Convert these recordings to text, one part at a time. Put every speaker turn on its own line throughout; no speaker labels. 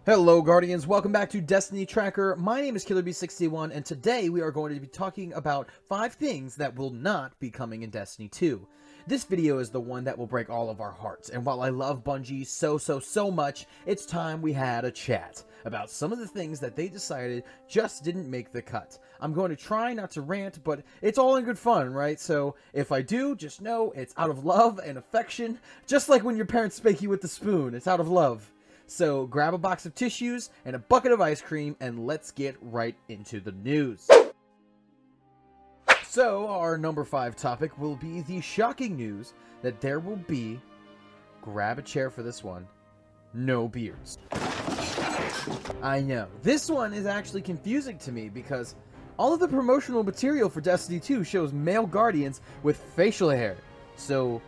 Hello Guardians, welcome back to Destiny Tracker. My name is KillerB61 and today we are going to be talking about 5 things that will not be coming in Destiny 2. This video is the one that will break all of our hearts, and while I love Bungie so much, it's time we had a chat about some of the things that they decided just didn't make the cut. I'm going to try not to rant, but it's all in good fun, right? So if I do, just know it's out of love and affection, just like when your parents spank you with the spoon, it's out of love. So grab a box of tissues and a bucket of ice cream and let's get right into the news. So our number 5 topic will be the shocking news that there will be, grab a chair for this one, no beards. I know, this one is actually confusing to me because all of the promotional material for Destiny 2 shows male guardians with facial hair. So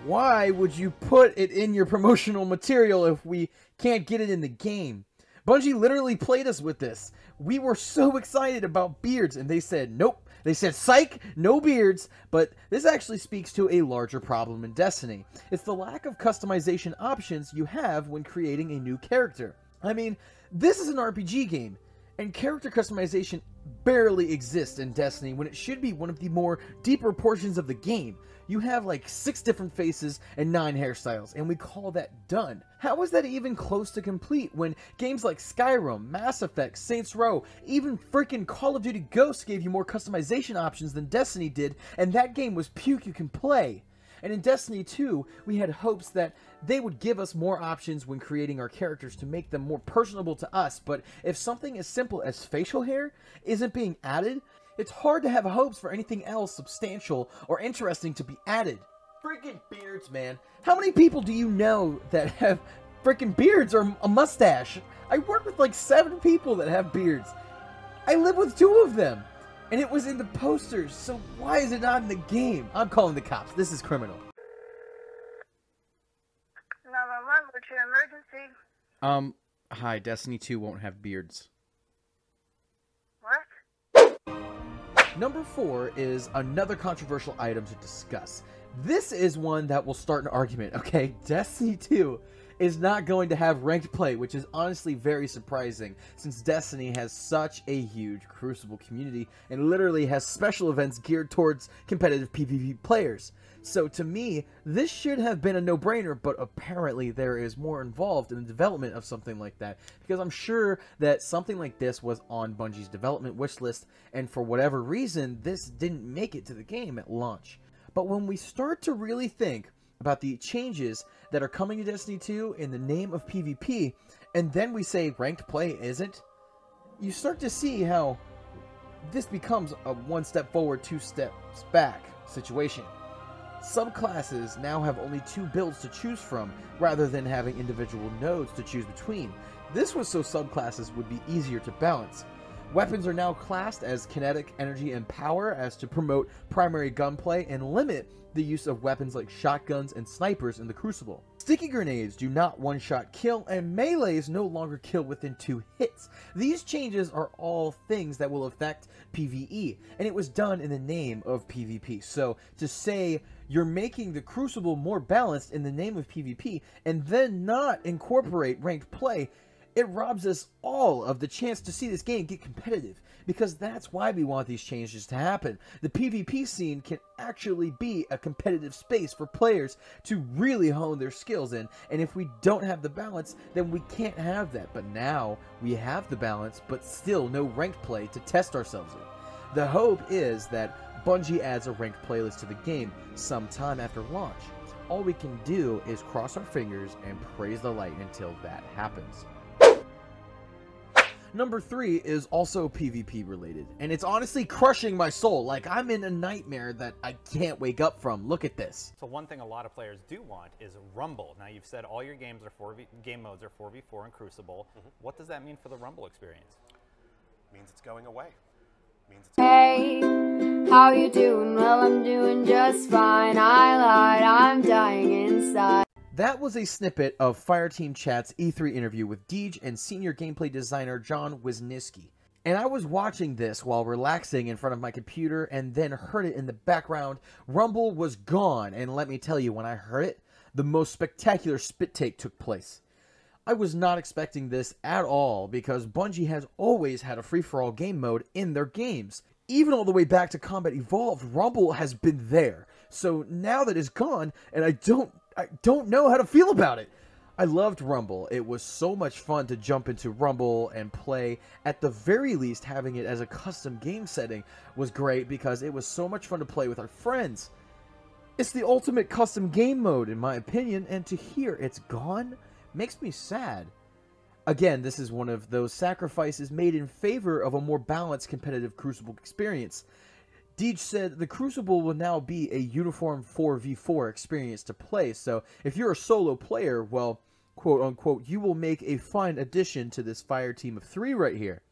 why would you put it in your promotional material if we can't get it in the game? Bungie literally played us with this. We were so excited about beards and they said nope. They said psych, no beards, but this actually speaks to a larger problem in Destiny. It's the lack of customization options you have when creating a new character. I mean, this is an RPG game, and character customization barely exists in Destiny when it should be one of the more deeper portions of the game. You have like 6 different faces and 9 hairstyles, and we call that done. How is that even close to complete when games like Skyrim, Mass Effect, Saints Row, even freaking Call of Duty Ghosts gave you more customization options than Destiny did, and that game was puke you can play? And in Destiny 2, we had hopes that they would give us more options when creating our characters to make them more personable to us, but if something as simple as facial hair isn't being added, it's hard to have hopes for anything else substantial or interesting to be added. Freaking beards, man. How many people do you know that have freaking beards or a mustache? I work with like 7 people that have beards. I live with 2 of them. And it was in the posters, so why is it not in the game? I'm calling the cops. This is criminal.
911, what's your emergency?
Hi, Destiny 2 won't have beards.
What?
Number 4 is another controversial item to discuss. This is one that will start an argument, okay? Destiny 2 is not going to have ranked play, which is honestly very surprising since Destiny has such a huge Crucible community and literally has special events geared towards competitive PvP players. So to me, this should have been a no-brainer, but apparently there is more involved in the development of something like that, because I'm sure that something like this was on Bungie's development wish list, and for whatever reason, this didn't make it to the game at launch. But when we start to really think about the changes that are coming to Destiny 2 in the name of PvP, and then we say ranked play isn't, you start to see how this becomes a 1 step forward, 2 steps back situation. Subclasses now have only 2 builds to choose from, rather than having individual nodes to choose between. This was so subclasses would be easier to balance. Weapons are now classed as kinetic, energy, and power as to promote primary gunplay and limit the use of weapons like shotguns and snipers in the Crucible. Sticky grenades do not one-shot kill, and melees no longer kill within 2 hits. These changes are all things that will affect PvE, and it was done in the name of PvP. So to say you're making the Crucible more balanced in the name of PvP and then not incorporate ranked play, it robs us all of the chance to see this game get competitive, because that's why we want these changes to happen. The PvP scene can actually be a competitive space for players to really hone their skills in, and if we don't have the balance, then we can't have that. But now we have the balance, but still no ranked play to test ourselves in. The hope is that Bungie adds a ranked playlist to the game sometime after launch. All we can do is cross our fingers and praise the light until that happens. Number 3 is also PvP related, and it's honestly crushing my soul. Like, I'm in a nightmare that I can't wake up from. Look at this.
So one thing a lot of players do want is Rumble. Now, you've said all your games are game modes are 4v4 in Crucible. What does that mean for the Rumble experience?
Means it's going away. Means it's
Hey, how you doing? Well, I'm doing just fine. I lied, I'm dying inside.
That was a snippet of Fireteam Chat's E3 interview with Deej and senior gameplay designer John Wisniewski. And I was watching this while relaxing in front of my computer and then heard it in the background. Rumble was gone, and let me tell you, when I heard it, the most spectacular spit take took place. I was not expecting this at all because Bungie has always had a free-for-all game mode in their games. Even all the way back to Combat Evolved, Rumble has been there. So now that it's gone, and I don't know how to feel about it. I loved Rumble. It was so much fun to jump into Rumble and play. At the very least, having it as a custom game setting was great because it was so much fun to play with our friends. It's the ultimate custom game mode, in my opinion, and to hear it's gone makes me sad. Again, this is one of those sacrifices made in favor of a more balanced competitive Crucible experience. Deej said the Crucible will now be a uniform 4v4 experience to play, so if you're a solo player, well, quote unquote, you will make a fine addition to this fire team of 3 right here.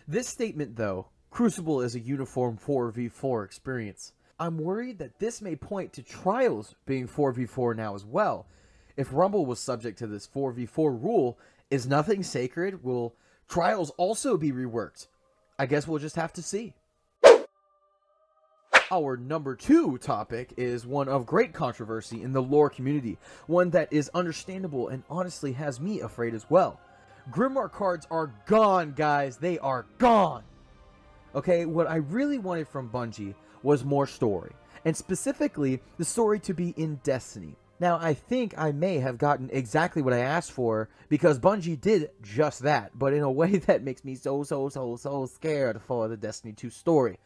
This statement, though, Crucible is a uniform 4v4 experience. I'm worried that this may point to Trials being 4v4 now as well. If Rumble was subject to this 4v4 rule, is nothing sacred? Will Trials also be reworked? I guess we'll just have to see. Our number 2 topic is one of great controversy in the lore community, one that is understandable and honestly has me afraid as well. Grimoire cards are gone, guys. They are gone. Okay, what I really wanted from Bungie was more story, and specifically the story to be in Destiny. Now, I think I may have gotten exactly what I asked for because Bungie did just that, but in a way that makes me so scared for the Destiny 2 story.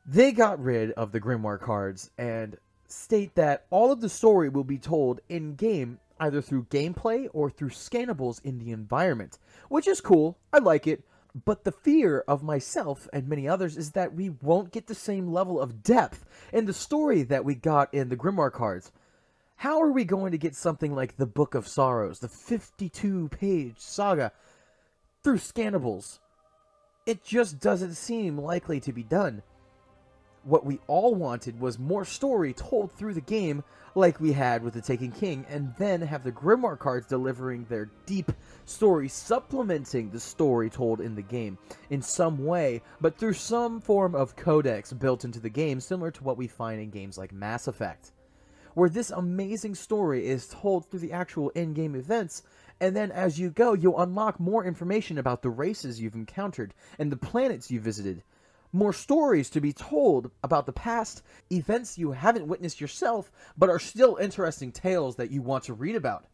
They got rid of the Grimoire cards and state that all of the story will be told in-game, either through gameplay or through scannables in the environment, which is cool. I like it. But the fear of myself and many others is that we won't get the same level of depth in the story that we got in the Grimoire cards. How are we going to get something like the Book of Sorrows, the 52-page saga, through scannables? It just doesn't seem likely to be done. What we all wanted was more story told through the game like we had with The Taken King, and then have the Grimoire cards delivering their deep story, supplementing the story told in the game in some way, but through some form of codex built into the game, similar to what we find in games like Mass Effect, where this amazing story is told through the actual in-game events, and then as you go, you'll unlock more information about the races you've encountered and the planets you visited. More stories to be told about the past, events you haven't witnessed yourself, but are still interesting tales that you want to read about.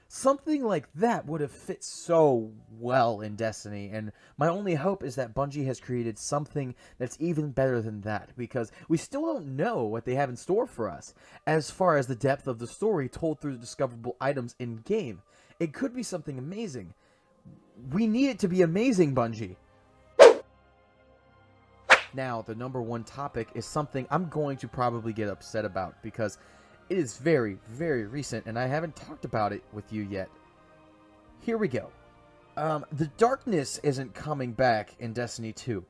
Something like that would have fit so well in Destiny, and my only hope is that Bungie has created something that's even better than that, because we still don't know what they have in store for us, as far as the depth of the story told through the discoverable items in-game. It could be something amazing. We need it to be amazing, Bungie. Now, the number 1 topic is something I'm going to probably get upset about, because it is very, very recent, and I haven't talked about it with you yet. Here we go. The darkness isn't coming back in Destiny 2.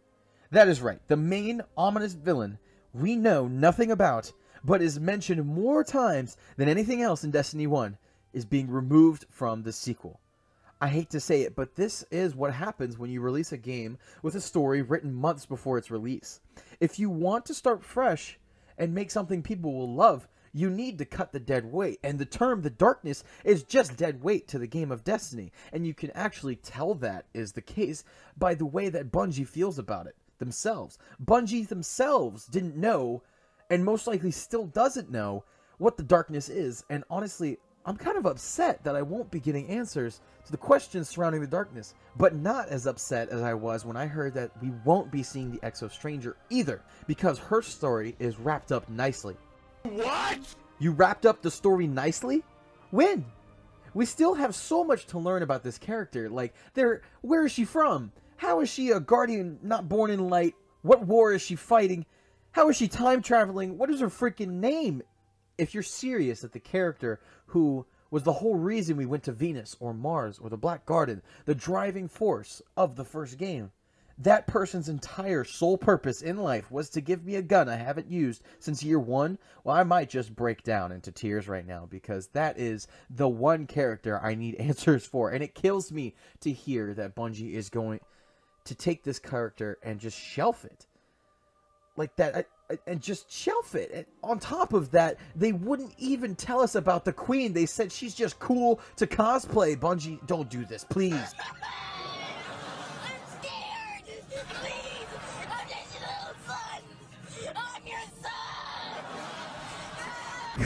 That is right. The main ominous villain we know nothing about, but is mentioned more times than anything else in Destiny 1, is being removed from the sequel. I hate to say it, but this is what happens when you release a game with a story written months before its release. If you want to start fresh and make something people will love, you need to cut the dead weight, and the term The Darkness is just dead weight to the game of Destiny, and you can actually tell that is the case by the way that Bungie feels about it themselves. Bungie themselves didn't know, and most likely still doesn't know, what the Darkness is, and honestly, I'm kind of upset that I won't be getting answers to the questions surrounding the Darkness, but not as upset as I was when I heard that we won't be seeing the Exo Stranger either, because her story is wrapped up nicely. What? You wrapped up the story nicely? When? We still have so much to learn about this character, like, where is she from? How is she a guardian not born in light? What war is she fighting? How is she time traveling? What is her freaking name? If you're serious that the character who was the whole reason we went to Venus or Mars or the Black Garden, the driving force of the first game, that person's entire sole purpose in life was to give me a gun I haven't used since year 1, well, I might just break down into tears right now, because that is the one character I need answers for, and it kills me to hear that Bungie is going to take this character and just shelf it. Like that, and just shelf it. And on top of that, they wouldn't even tell us about the Queen. They said she's just cool to cosplay. Bungie, don't do this, please.
I'm scared! Please! I'm just a little son! I'm your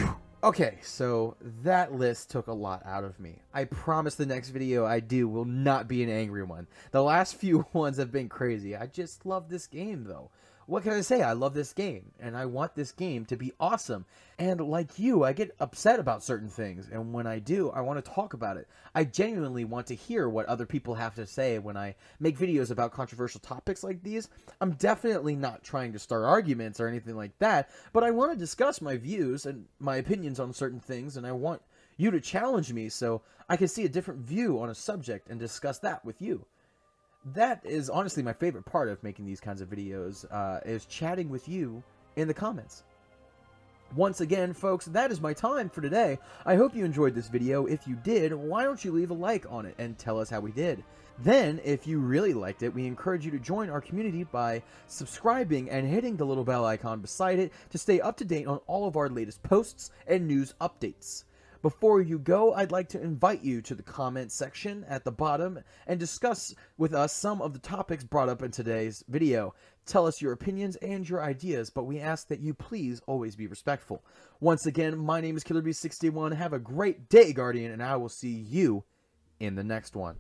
son!
Okay, so that list took a lot out of me. I promise the next video I do will not be an angry one. The last few ones have been crazy. I just love this game, though. What can I say? I love this game, and I want this game to be awesome. And like you, I get upset about certain things, and when I do, I want to talk about it. I genuinely want to hear what other people have to say when I make videos about controversial topics like these. I'm definitely not trying to start arguments or anything like that, but I want to discuss my views and my opinions on certain things, and I want you to challenge me so I can see a different view on a subject and discuss that with you. That is honestly my favorite part of making these kinds of videos, is chatting with you in the comments. Once again, folks, that is my time for today. I hope you enjoyed this video. If you did, why don't you leave a like on it and tell us how we did? Then, if you really liked it, we encourage you to join our community by subscribing and hitting the little bell icon beside it to stay up to date on all of our latest posts and news updates. Before you go, I'd like to invite you to the comment section at the bottom and discuss with us some of the topics brought up in today's video. Tell us your opinions and your ideas, but we ask that you please always be respectful. Once again, my name is KillerB61. Have a great day, Guardian, and I will see you in the next one.